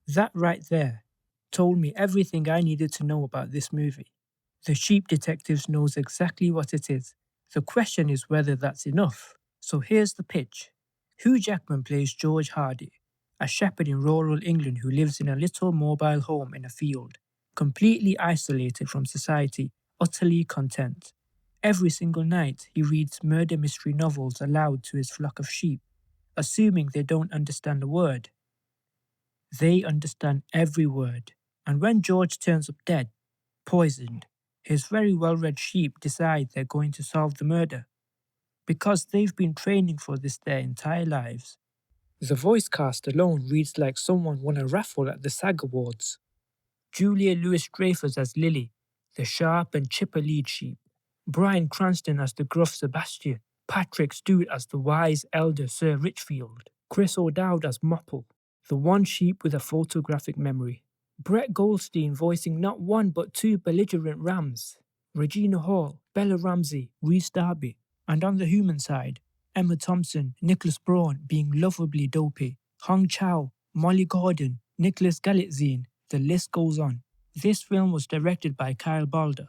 That right there told me everything I needed to know about this movie. The sheep detectives knows exactly what it is. The question is whether that's enough. So here's the pitch. Hugh Jackman plays George Hardy, a shepherd in rural England who lives in a little mobile home in a field, completely isolated from society, utterly content. Every single night, he reads murder mystery novels aloud to his flock of sheep, assuming they don't understand a word. They understand every word. And when George turns up dead, poisoned, his very well read sheep decide they're going to solve the murder because they've been training for this their entire lives. The voice cast alone reads like someone won a raffle at the SAG Awards. Julia Louis-Dreyfus as Lily, the sharp and chipper lead sheep. Bryan Cranston as the gruff Sebastian. Patrick Stewart as the wise elder Sir Richfield. Chris O'Dowd as Mopple, the one sheep with a photographic memory. Brett Goldstein voicing not one but two belligerent rams. Regina Hall, Bella Ramsey, Rhys Darby. And on the human side, Emma Thompson, Nicholas Braun being lovably dopey. Hong Chow, Molly Gordon, Nicholas Galitzine, the list goes on. This film was directed by Kyle Balder,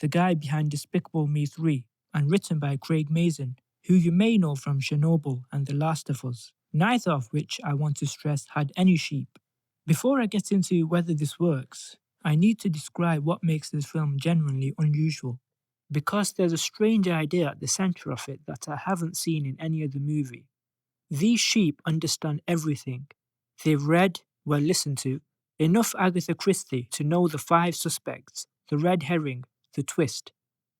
the guy behind Despicable Me 3, and written by Craig Mazin, who you may know from Chernobyl and The Last of Us, neither of which I want to stress had any sheep. Before I get into whether this works, I need to describe what makes this film genuinely unusual, because there's a strange idea at the centre of it that I haven't seen in any other movie. These sheep understand everything. They've read, well listened to, enough Agatha Christie to know the five suspects, the red herring, the twist.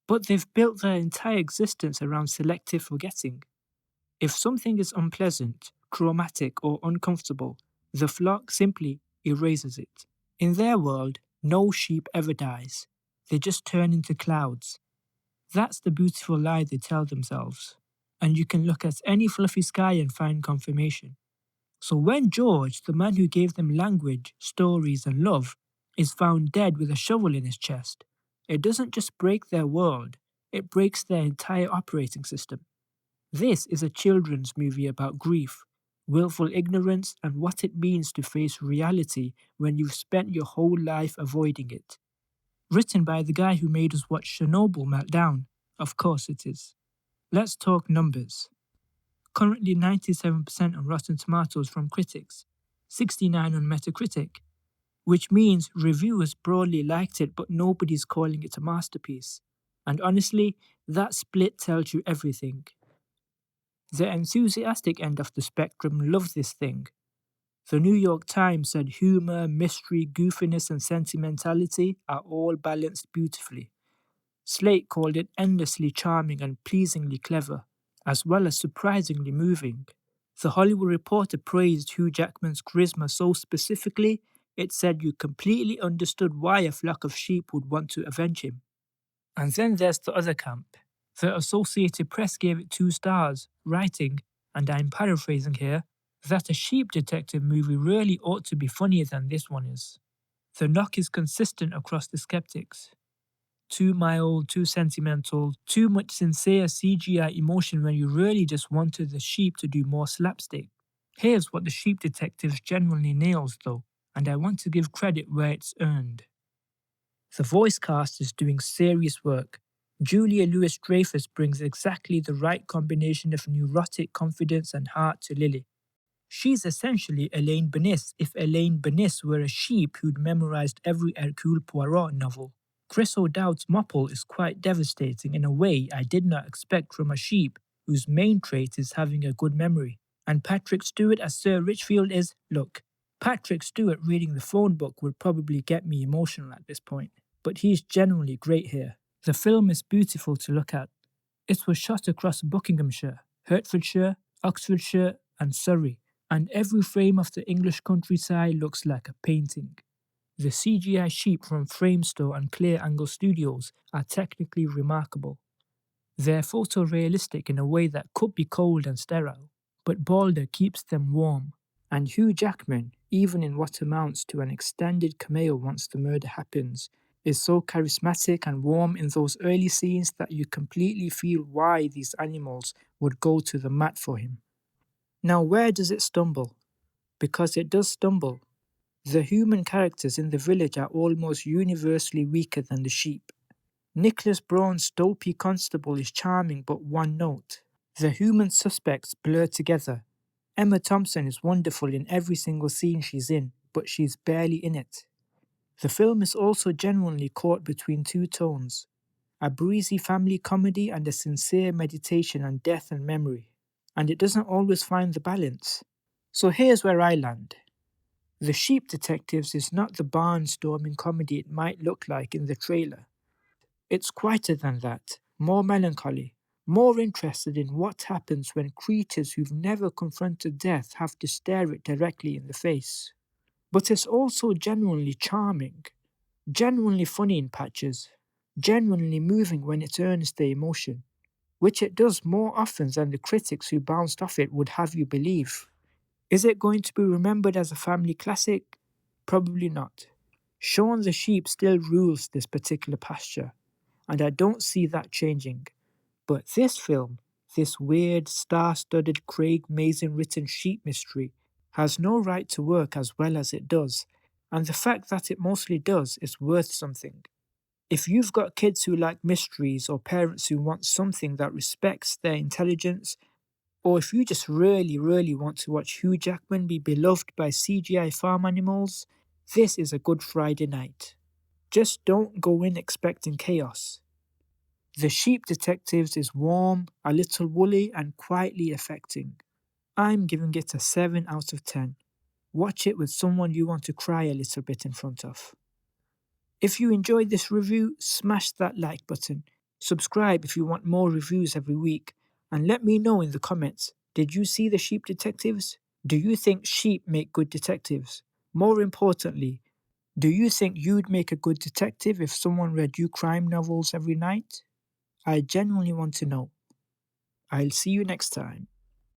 But they've built their entire existence around selective forgetting. If something is unpleasant, traumatic, or uncomfortable, the flock simply erases it. In their world, no sheep ever dies. They just turn into clouds. That's the beautiful lie they tell themselves. And you can look at any fluffy sky and find confirmation. So when George, the man who gave them language, stories, and love, is found dead with a shovel in his chest, it doesn't just break their world, it breaks their entire operating system. This is a children's movie about grief, willful ignorance, and what it means to face reality when you've spent your whole life avoiding it. Written by the guy who made us watch Chernobyl melt down. Of course it is. Let's talk numbers. Currently 97% on Rotten Tomatoes from critics, 69 on Metacritic, which means reviewers broadly liked it but nobody's calling it a masterpiece. And honestly, that split tells you everything. The enthusiastic end of the spectrum loved this thing. The New York Times said humour, mystery, goofiness, and sentimentality are all balanced beautifully. Slate called it endlessly charming and pleasingly clever, as well as surprisingly moving. The Hollywood Reporter praised Hugh Jackman's charisma so specifically, it said you completely understood why a flock of sheep would want to avenge him. And then there's the other camp. The Associated Press gave it 2 stars, writing, and I'm paraphrasing here, that a sheep detective movie really ought to be funnier than this one is. The knock is consistent across the skeptics. Too mild, too sentimental, too much sincere CGI emotion when you really just wanted the sheep to do more slapstick. Here's what the sheep detectives genuinely nails though, and I want to give credit where it's earned. The voice cast is doing serious work. Julia Louis-Dreyfus brings exactly the right combination of neurotic confidence and heart to Lily. She's essentially Elaine Benes if Elaine Benes were a sheep who'd memorized every Hercule Poirot novel. Chris O'Dowd's Mopple is quite devastating in a way I did not expect from a sheep whose main trait is having a good memory. And Patrick Stewart as Sir Richfield is, look, Patrick Stewart reading the phone book would probably get me emotional at this point, but he's genuinely great here. The film is beautiful to look at. It was shot across Buckinghamshire, Hertfordshire, Oxfordshire, and Surrey, and every frame of the English countryside looks like a painting. The CGI sheep from Framestore and Clear Angle Studios are technically remarkable. They're photorealistic in a way that could be cold and sterile, but Balder keeps them warm. And Hugh Jackman, even in what amounts to an extended cameo once the murder happens, is so charismatic and warm in those early scenes that you completely feel why these animals would go to the mat for him. Now, where does it stumble? Because it does stumble. The human characters in the village are almost universally weaker than the sheep. Nicholas Braun's dopey constable is charming but one note. The human suspects blur together. Emma Thompson is wonderful in every single scene she's in, but she's barely in it. The film is also genuinely caught between two tones, a breezy family comedy and a sincere meditation on death and memory, and it doesn't always find the balance. So here's where I land. The Sheep Detectives is not the barnstorming comedy it might look like in the trailer. It's quieter than that, more melancholy, more interested in what happens when creatures who've never confronted death have to stare it directly in the face. But it's also genuinely charming, genuinely funny in patches, genuinely moving when it earns the emotion, which it does more often than the critics who bounced off it would have you believe. Is it going to be remembered as a family classic? Probably not. Shaun the Sheep still rules this particular pasture, and I don't see that changing. But this film, this weird, star-studded Craig Mazin-written sheep mystery, has no right to work as well as it does, and the fact that it mostly does is worth something. If you've got kids who like mysteries or parents who want something that respects their intelligence, or if you just really want to watch Hugh Jackman be beloved by CGI farm animals, this is a good Friday night. Just don't go in expecting chaos. The Sheep Detectives is warm, a little woolly, and quietly affecting. I'm giving it a 7 out of 10. Watch it with someone you want to cry a little bit in front of. If you enjoyed this review, smash that like button. Subscribe if you want more reviews every week. And let me know in the comments, did you see The Sheep Detectives? Do you think sheep make good detectives? More importantly, do you think you'd make a good detective if someone read you crime novels every night? I genuinely want to know. I'll see you next time.